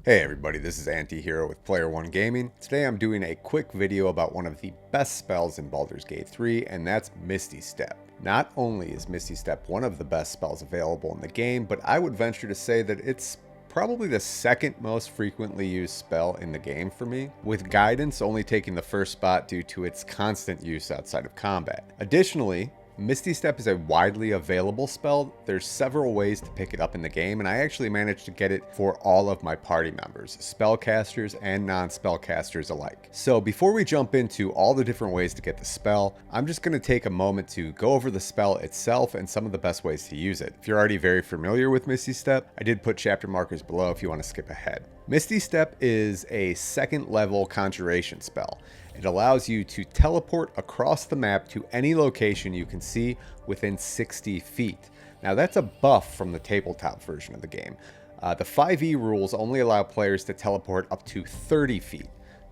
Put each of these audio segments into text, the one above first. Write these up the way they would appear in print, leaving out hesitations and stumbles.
Hey everybody, this is Anti-Hero with Player One Gaming. Today I'm doing a quick video about one of the best spells in Baldur's Gate 3, and that's Misty Step. Not only is Misty Step one of the best spells available in the game, but I would venture to say that it's probably the second most frequently used spell in the game for me, with Guidance only taking the first spot due to its constant use outside of combat. Additionally, Misty Step is a widely available spell. There's several ways to pick it up in the game, and I actually managed to get it for all of my party members, spellcasters and non-spellcasters alike. So before we jump into all the different ways to get the spell, I'm just going to take a moment to go over the spell itself and some of the best ways to use it. If you're already very familiar with Misty Step, I did put chapter markers below if you want to skip ahead. Misty Step is a second level conjuration spell. It allows you to teleport across the map to any location you can see within 60 feet. Now that's a buff from the tabletop version of the game. The 5e rules only allow players to teleport up to 30 feet.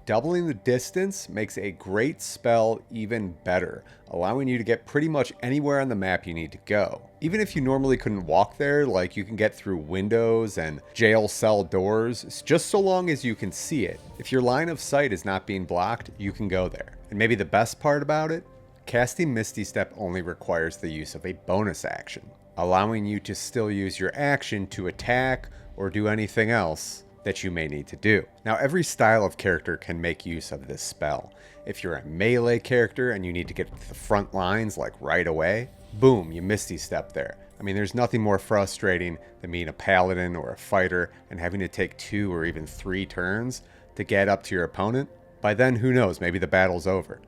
Doubling the distance makes a great spell even better, allowing you to get pretty much anywhere on the map you need to go. Even if you normally couldn't walk there, like you can get through windows and jail cell doors, just so long as you can see it. If your line of sight is not being blocked, you can go there. And maybe the best part about it, casting Misty Step only requires the use of a bonus action, allowing you to still use your action to attack or do anything else that you may need to do. Now, every style of character can make use of this spell. If you're a melee character and you need to get to the front lines like right away, boom, you Misty Step there. I mean, there's nothing more frustrating than being a paladin or a fighter and having to take 2 or even 3 turns to get up to your opponent. By then, who knows, maybe the battle's over.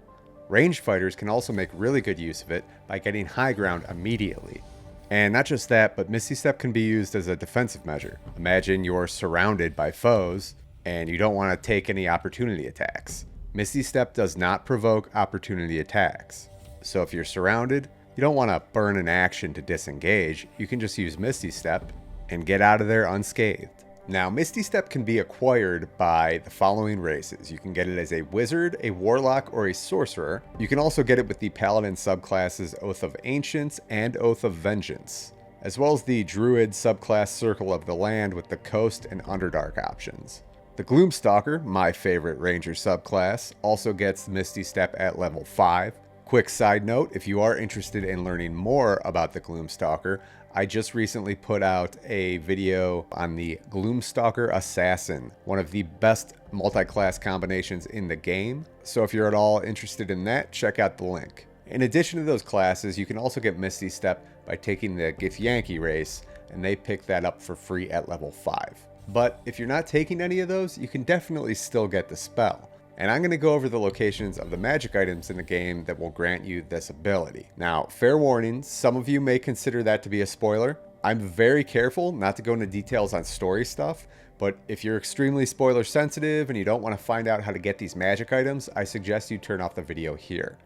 Ranged fighters can also make really good use of it by getting high ground immediately. And not just that, but Misty Step can be used as a defensive measure. Imagine you're surrounded by foes and you don't want to take any opportunity attacks. Misty Step does not provoke opportunity attacks. So if you're surrounded, you don't want to burn an action to disengage. You can just use Misty Step and get out of there unscathed. Now, Misty Step can be acquired by the following races. You can get it as a wizard, a warlock, or a sorcerer. You can also get it with the paladin subclasses Oath of Ancients and Oath of Vengeance, as well as the druid subclass Circle of the Land with the Coast and Underdark options. The Gloomstalker, my favorite ranger subclass, also gets Misty Step at level 5. Quick side note, if you are interested in learning more about the Gloomstalker, I just recently put out a video on the Gloomstalker Assassin, one of the best multi-class combinations in the game. So if you're at all interested in that, check out the link. In addition to those classes, you can also get Misty Step by taking the Githyanki race, and they pick that up for free at level 5. But if you're not taking any of those, you can definitely still get the spell. And I'm going to go over the locations of the magic items in the game that will grant you this ability. Now, fair warning, some of you may consider that to be a spoiler. I'm very careful not to go into details on story stuff, but if you're extremely spoiler sensitive and you don't want to find out how to get these magic items, I suggest you turn off the video here.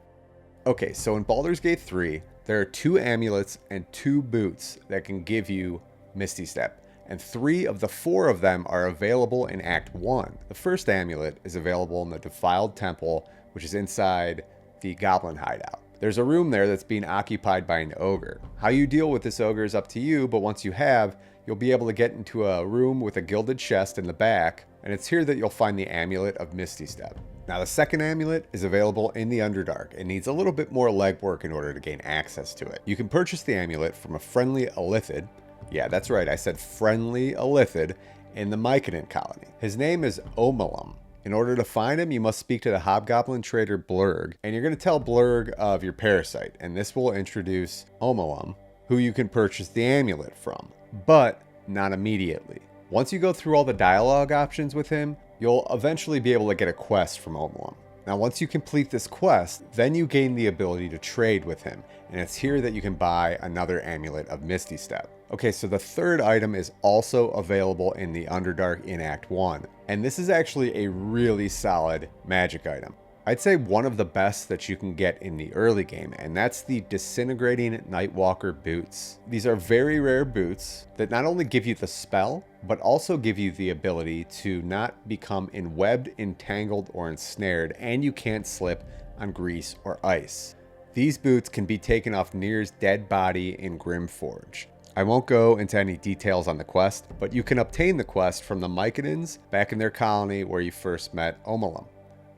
Okay, so in Baldur's Gate 3, there are 2 amulets and 2 boots that can give you Misty Step. And 3 of the 4 of them are available in Act 1. The first amulet is available in the Defiled Temple, which is inside the Goblin Hideout. There's a room there that's being occupied by an ogre. How you deal with this ogre is up to you, but once you have, you'll be able to get into a room with a gilded chest in the back, and it's here that you'll find the amulet of Misty Step. Now, the second amulet is available in the Underdark. It needs a little bit more legwork in order to gain access to it. You can purchase the amulet from a friendly Illithid. Yeah, that's right, I said friendly Illithid in the Myconid colony. His name is Omalum. In order to find him, you must speak to the hobgoblin trader Blurg, and you're going to tell Blurg of your parasite, and this will introduce Omalum, who you can purchase the amulet from, but not immediately. Once you go through all the dialogue options with him, you'll eventually be able to get a quest from Omalum. Now, once you complete this quest, then you gain the ability to trade with him, and it's here that you can buy another amulet of Misty Step. Okay, so the third item is also available in the Underdark in Act 1, and this is actually a really solid magic item. I'd say one of the best that you can get in the early game, and that's the Disintegrating Nightwalker boots. These are very rare boots that not only give you the spell, but also give you the ability to not become enwebbed, entangled, or ensnared, and you can't slip on grease or ice. These boots can be taken off Nir's dead body in Grimforge. I won't go into any details on the quest, but you can obtain the quest from the Myconians back in their colony where you first met Omelum.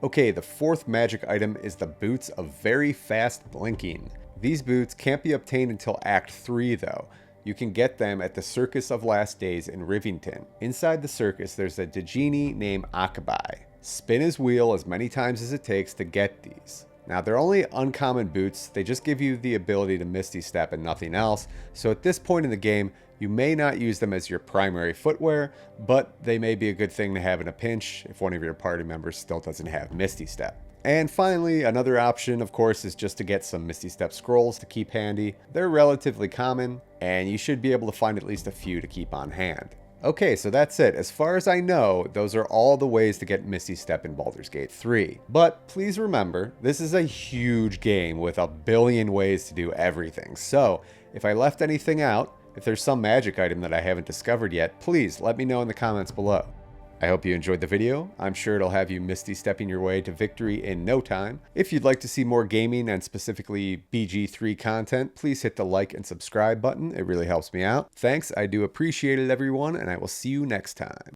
Okay, the fourth magic item is the Boots of Very Fast Blinking. These boots can't be obtained until Act 3 though. You can get them at the Circus of Last Days in Rivington. Inside the circus, there's a Djinni named Akabai. Spin his wheel as many times as it takes to get these. Now, they're only uncommon boots, they just give you the ability to Misty Step and nothing else, so at this point in the game, you may not use them as your primary footwear, but they may be a good thing to have in a pinch if one of your party members still doesn't have Misty Step. And finally, another option, of course, is just to get some Misty Step scrolls to keep handy. They're relatively common, and you should be able to find at least a few to keep on hand. Okay, so that's it. As far as I know, those are all the ways to get Misty Step in Baldur's Gate 3. But please remember, this is a huge game with a billion ways to do everything. So if I left anything out, if there's some magic item that I haven't discovered yet, please let me know in the comments below. I hope you enjoyed the video. I'm sure it'll have you Misty Stepping your way to victory in no time. If you'd like to see more gaming and specifically BG3 content, please hit the like and subscribe button. It really helps me out. Thanks, I do appreciate it everyone, and I will see you next time.